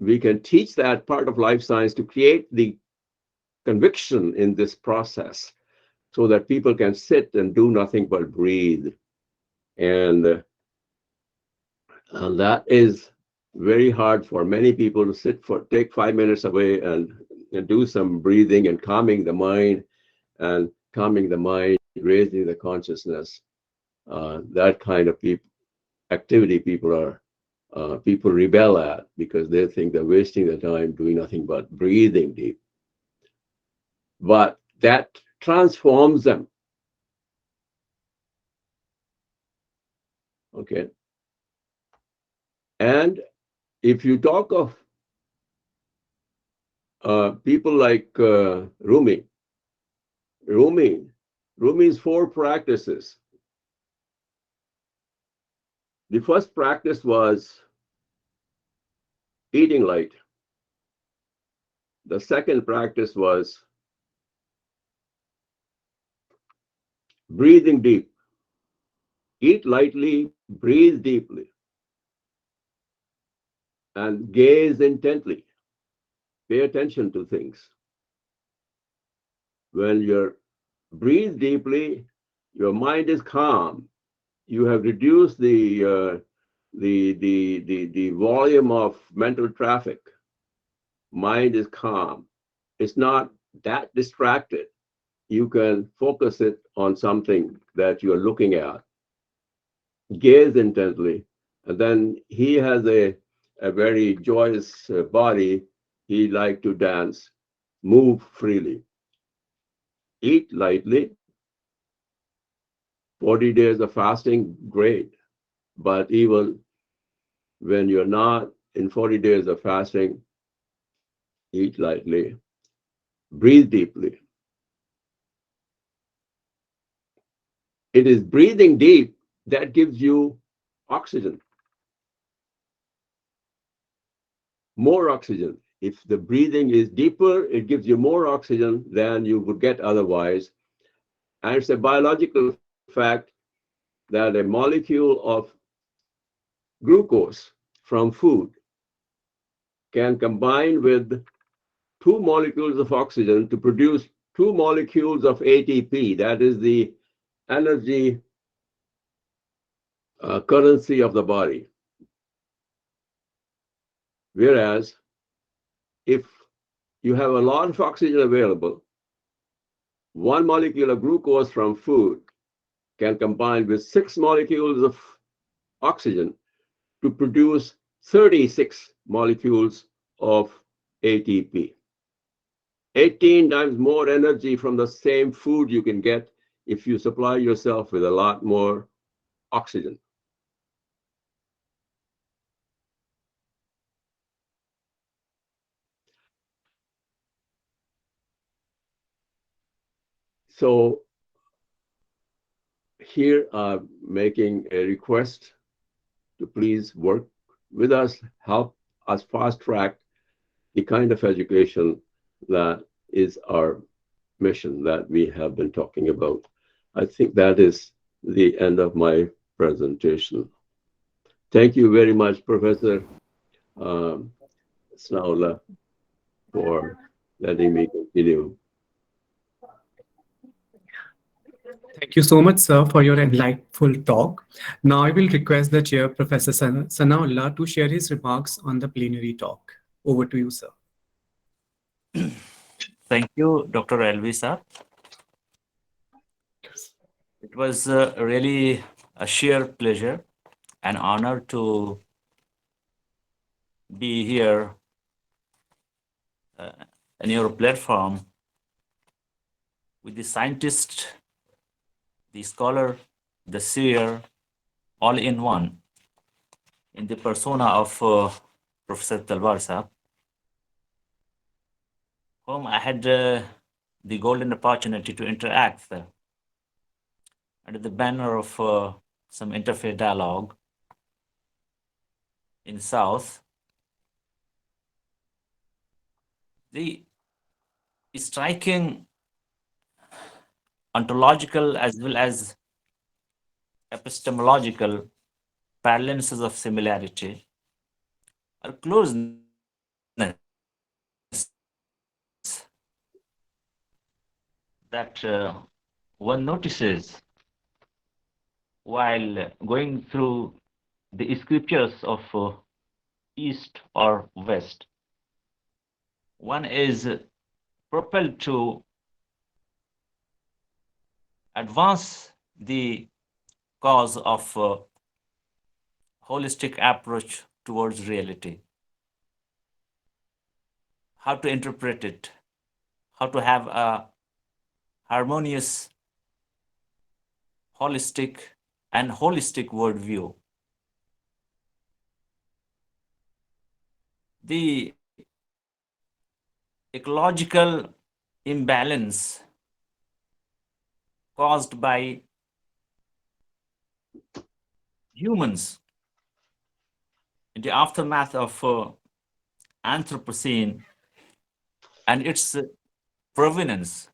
We can teach that part of life science to create the conviction in this process so that people can sit and do nothing but breathe. And that is very hard for many people to take 5 minutes away and do some breathing and calming the mind, raising the consciousness. That kind of activity people rebel at because they think they're wasting their time doing nothing but breathing deep. But that transforms them. Okay. And if you talk of people like Rumi's 4 practices. The first practice was eating light. The second practice was breathing deep. Eat lightly, breathe deeply, and gaze intently. Pay attention to things. When you breathe deeply, your mind is calm. You have reduced the volume of mental traffic. Mind is calm. It's not that distracted. You can focus it on something that you're looking at. Gaze intently. And then he has a very joyous body. He likes to dance, move freely. Eat lightly. 40 days of fasting, great. But even when you're not in 40 days of fasting, eat lightly, breathe deeply. It is breathing deep that gives you oxygen, more oxygen. If the breathing is deeper, it gives you more oxygen than you would get otherwise. And it's a biological fact that a molecule of glucose from food can combine with two molecules of oxygen to produce two molecules of ATP. That is the energy currency of the body. Whereas if you have a lot of oxygen available, one molecule of glucose from food can combine with 6 molecules of oxygen to produce 36 molecules of ATP. 18 times more energy from the same food you can get if you supply yourself with a lot more oxygen. So here I'm making a request to please work with us, help us fast track the kind of education that is our mission that we have been talking about. I think that is the end of my presentation. Thank you very much, Professor Sanaulla, for letting me continue. Thank you so much, sir, for your enlightful talk. Now I will request the chair, Professor Sanaullah, to share his remarks on the plenary talk. Over to you, sir. Thank you, Dr. Elvi, sir. It was really a sheer pleasure and honor to be here in your platform with the scientist, the scholar, the seer, all in one, in the persona of Professor Talwar sahab, whom I had the golden opportunity to interact under the banner of some interfaith dialogue in South. The striking ontological as well as epistemological parallelisms of similarity or closeness that one notices while going through the scriptures of East or West. One is propelled to advance the cause of holistic approach towards reality. How to interpret it, how to have a harmonious, holistic worldview. The ecological imbalance caused by humans in the aftermath of Anthropocene and its provenance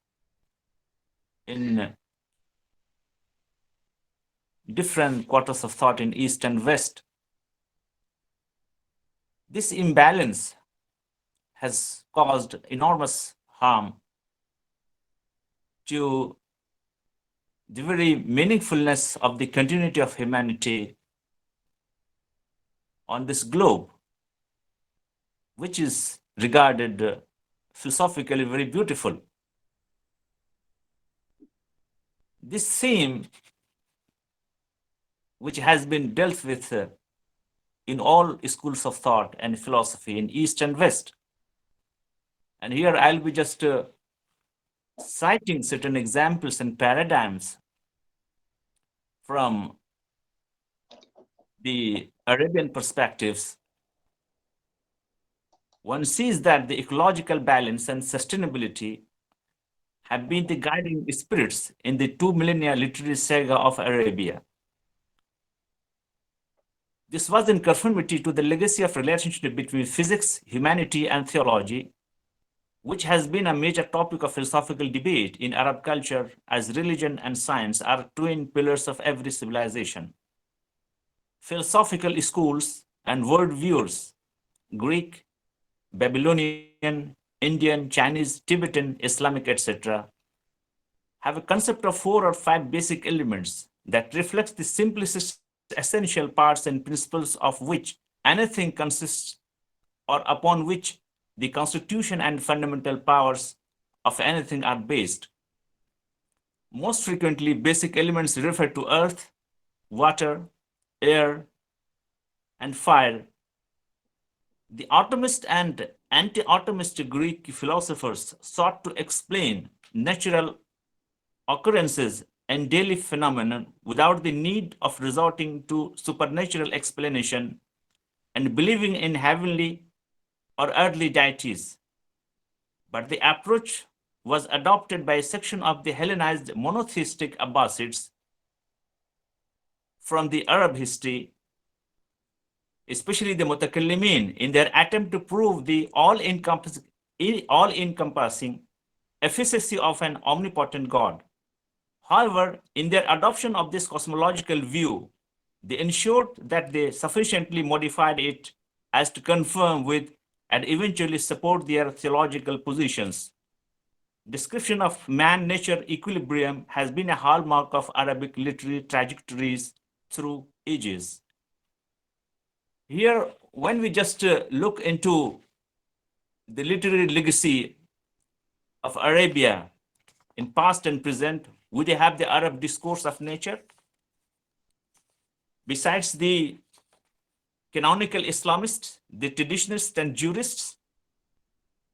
in different quarters of thought in East and West. This imbalance has caused enormous harm to the very meaningfulness of the continuity of humanity on this globe, which is regarded philosophically very beautiful. This theme, which has been dealt with in all schools of thought and philosophy in East and West. And here I'll be just citing certain examples and paradigms from the Arabian perspectives one sees that the ecological balance and sustainability have been the guiding spirits in the 2 millennia literary saga of Arabia. This was in conformity to the legacy of relationship between physics, humanity, and theology, which has been a major topic of philosophical debate in Arab culture, as religion and science are twin pillars of every civilization. Philosophical schools and worldviews, Greek, Babylonian, Indian, Chinese, Tibetan, Islamic, etc., have a concept of 4 or 5 basic elements that reflects the simplest essential parts and principles of which anything consists, or upon which the constitution and fundamental powers of anything are based. Most frequently, basic elements refer to earth, water, air, and fire. The atomist and anti-atomist Greek philosophers sought to explain natural occurrences and daily phenomena without the need of resorting to supernatural explanation and believing in heavenly or earthly deities. But the approach was adopted by a section of the Hellenized monotheistic Abbasids from the Arab history, especially the Mutakallimin, in their attempt to prove the all-encompassing efficacy of an omnipotent God. However, in their adoption of this cosmological view, they ensured that they sufficiently modified it as to confirm with and eventually support their theological positions. Description of man-nature equilibrium has been a hallmark of Arabic literary trajectories through ages. Here, when we just look into the literary legacy of Arabia in past and present, would they have the Arab discourse of nature? Besides the canonical Islamists, the traditionalists and jurists,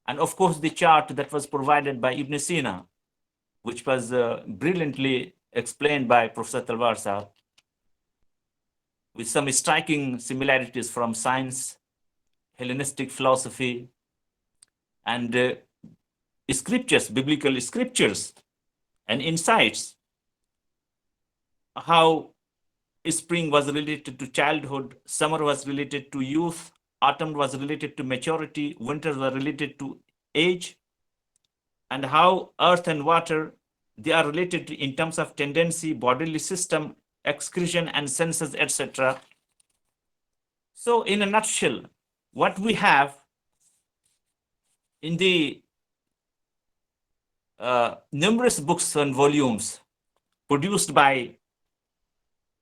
and of course the chart that was provided by Ibn Sina, which was brilliantly explained by Professor Talwar Sahab, with some striking similarities from science, Hellenistic philosophy, and scriptures, biblical scriptures, and insights, how spring was related to childhood, summer was related to youth, autumn was related to maturity, winter was related to age, and how earth and water, they are related in terms of tendency, bodily system, excretion and senses, etc. So in a nutshell, what we have in the numerous books and volumes produced by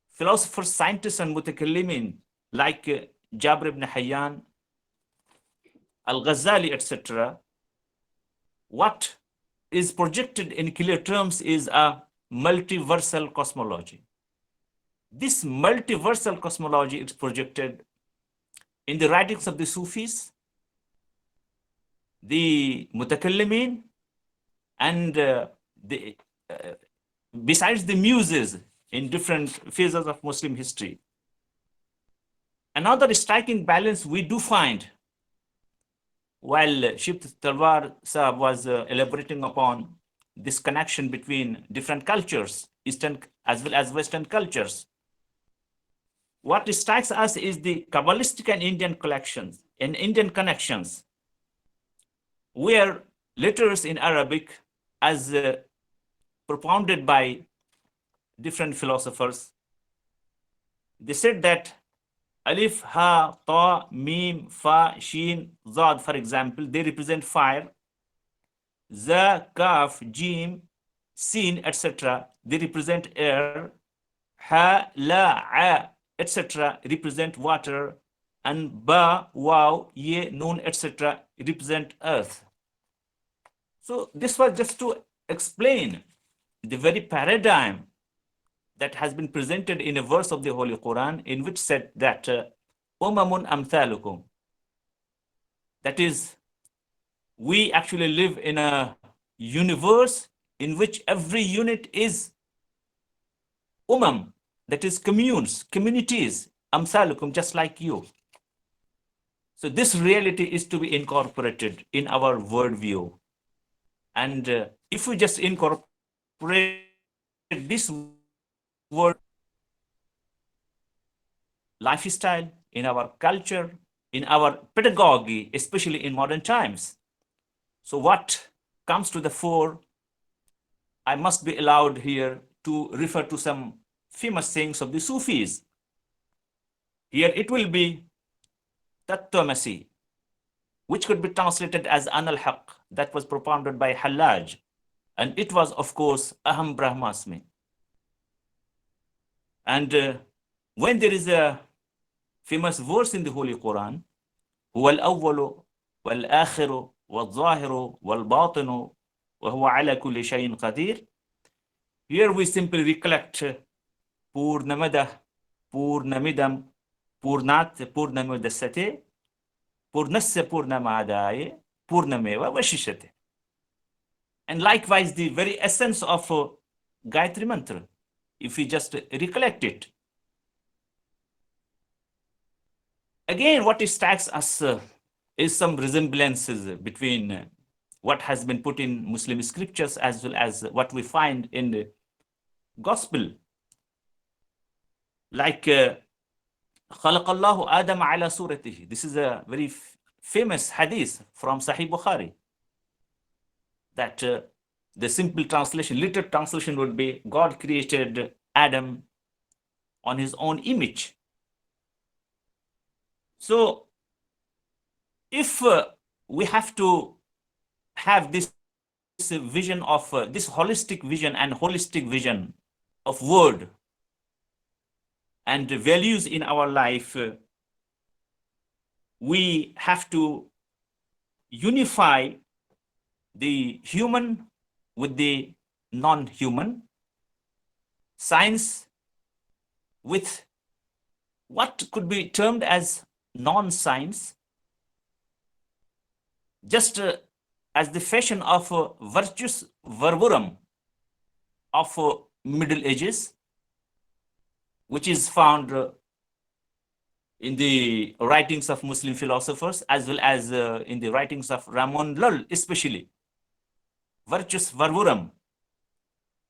philosophers, scientists, and mutakallimin like Jabir ibn Hayyan, Al-Ghazali, etc., what is projected in clear terms is a multiversal cosmology. This multiversal cosmology is projected in the writings of the Sufis, the mutakallimin, and besides the muses in different phases of Muslim history. Another striking balance we do find while Shiv Talwar Sahab was elaborating upon this connection between different cultures, Eastern as well as Western cultures. What strikes us is the Kabbalistic and Indian collections and Indian connections, where letters in Arabic, as propounded by different philosophers, they said that Alif, Ha, Ta, Mim, Fa, Shin, Zad, for example, they represent fire. Za, Kaf, Jim, Sin, etc., they represent air. Ha, La, A, etc., represent water. And Ba, Waw, Ye, Nun, etc., represent earth. So this was just to explain the very paradigm that has been presented in a verse of the Holy Quran, in which said that Umamun amthalukum. That is, we actually live in a universe in which every unit is that is communes, communities, amthalukum, just like you. So this reality is to be incorporated in our worldview. And if we just incorporate this worldview in our lifestyle, in our culture, in our pedagogy, especially in modern times. So what comes to the fore, I must be allowed here to refer to some famous sayings of the Sufis. Here it will be Tattvamasi, which could be translated as An al-Haq, that was propounded by Hallaj. And it was, of course, Aham Brahmasmi. And when there is a famous verse in the Holy Quran, هو الأول والآخر والظاهر والباطن وهو على كل شيء قدير. Here we simply recollect Purnamada, Purnamidam, Purnat, Purnamudasate, Purnasya Purnamadaye, Purnameva Vashishate. And likewise, the very essence of Gayatri Mantra, if we just recollect it. Again, what strikes us is some resemblances between what has been put in Muslim scriptures as well as what we find in the gospel. Like خلق الله آدم على صورته. This is a very famous hadith from Sahih Bukhari. That the simple translation, literal translation would be, God created Adam on his own image. So if we have to have this vision of this holistic vision and holistic vision of word and values in our life, we have to unify the human with the non-human, science with what could be termed as non-science, just as the fashion of virtus verborum of Middle Ages, which is found in the writings of Muslim philosophers as well as in the writings of Ramon Lull, especially virtus verborum,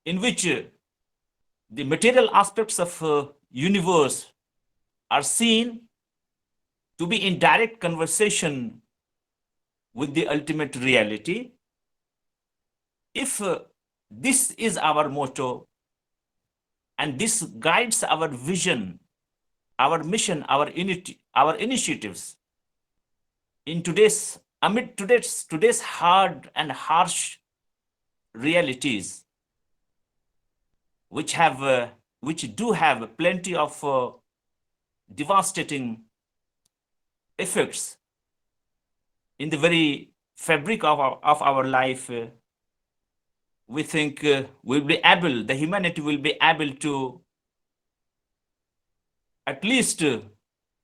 in which the material aspects of universe are seen to be in direct conversation with the ultimate reality. If this is our motto and this guides our vision, our mission, our initiatives in amid today's hard and harsh realities, which do have plenty of devastating effects in the very fabric of our life, we think the humanity will be able to at least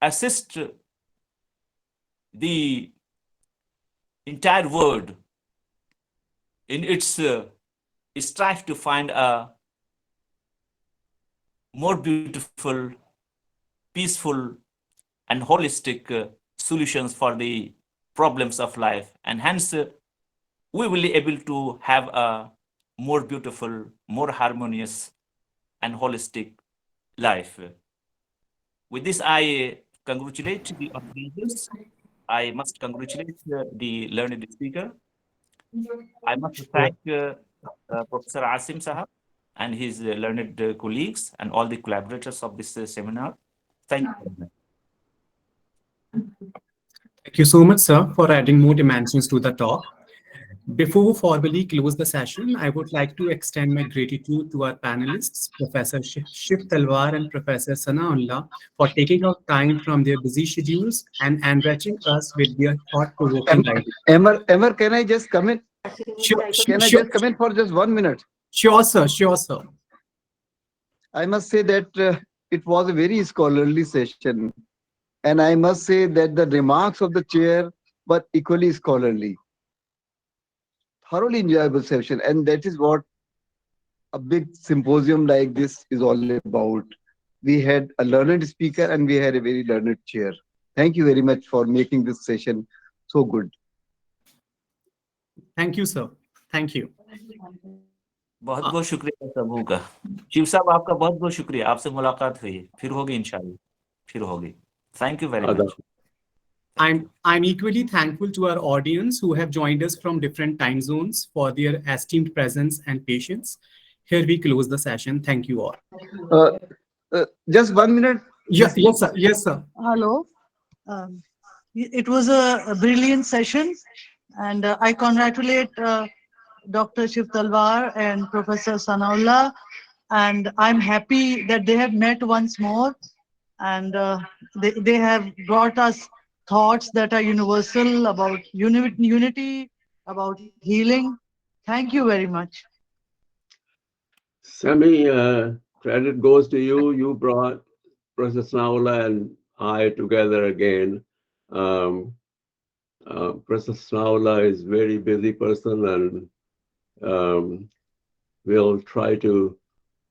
assist the entire world in its strive to find a more beautiful, peaceful, and holistic solutions for the problems of life. And hence, we will be able to have a more beautiful, more harmonious, and holistic life. With this, I congratulate the organizers. I must congratulate the learned speaker. I must thank Professor Asim Sahab and his learned colleagues and all the collaborators of this seminar. Thank you. Thank you so much, sir, for adding more dimensions to the talk. Before we formally close the session, I would like to extend my gratitude to our panelists, Professor Shiv Talwar and Professor Sanaullah, for taking out time from their busy schedules and enriching us with their thought-provoking ideas. Emmer, can I just come in? Can I just come in for just 1 minute? Sure, sir. Sure, sir. I must say that it was a very scholarly session. And I must say that the remarks of the chair were equally scholarly. Thoroughly enjoyable session. And that is what a big symposium like this is all about. We had a learned speaker and we had a very learned chair. Thank you very much for making this session so good. Thank you, sir. Thank you. बहुत बहुत शुक्रिया सबों का। शिव साहब आपका बहुत बहुत शुक्रिया, आपसे मुलाकात हुई, फिर होगी इंशाल्लाह, फिर होगी। Thank you very much. I'm equally thankful to our audience who have joined us from different time zones for their esteemed presence and patience. Here we close the session. Thank you all. Just 1 minute. Yes, yes, sir. Yes, sir. Hello. It was a brilliant session, and I congratulate Dr. Shiv Talwar and Professor Sanaullah, and I'm happy that they have met once more, and they have brought us thoughts that are universal about unity, about healing. Thank you very much. Sami, credit goes to you. You brought Professor Sanaulla and I together again. Professor Sanaulla is a very busy person, and we'll try to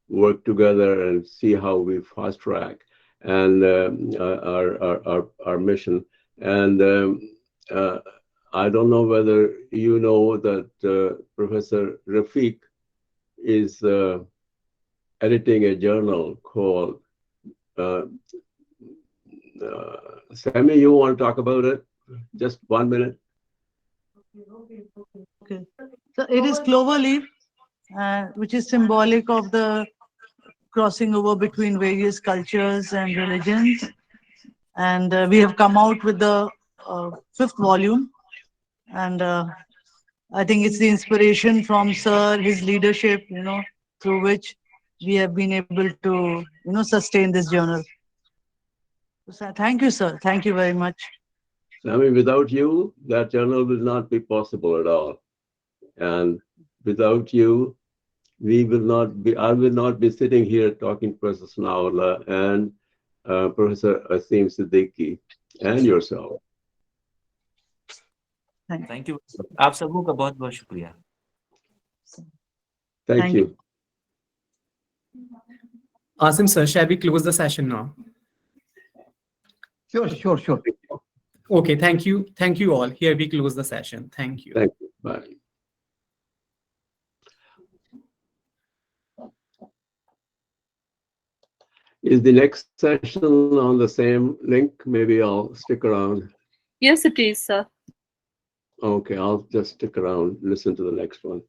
work together and see how we fast track and our mission. And I don't know whether you know that Professor Rafiq is editing a journal called Sami, you want to talk about it? Just 1 minute. Okay. So it is clover leaf, which is symbolic of the crossing over between various cultures and religions. And we have come out with the 5th volume. And I think it's the inspiration from Sir, his leadership, through which we have been able to, sustain this journal. So thank you, sir. Thank you very much. Sami, without you, that journal will not be possible at all. And without you, I will not be sitting here talking to Professor Sanaulla and Professor Asim Siddiqui and yourself. Thank you. आप सबों का बहुत बहुत शुक्रिया. Thank you. Asim sir, shall we close the session now? Sure. Okay, thank you. Thank you all. Here we close the session. Thank you. Thank you. Bye. Is the next session on the same link? Maybe I'll stick around. Yes, it is, sir. Okay, I'll just stick around, listen to the next one.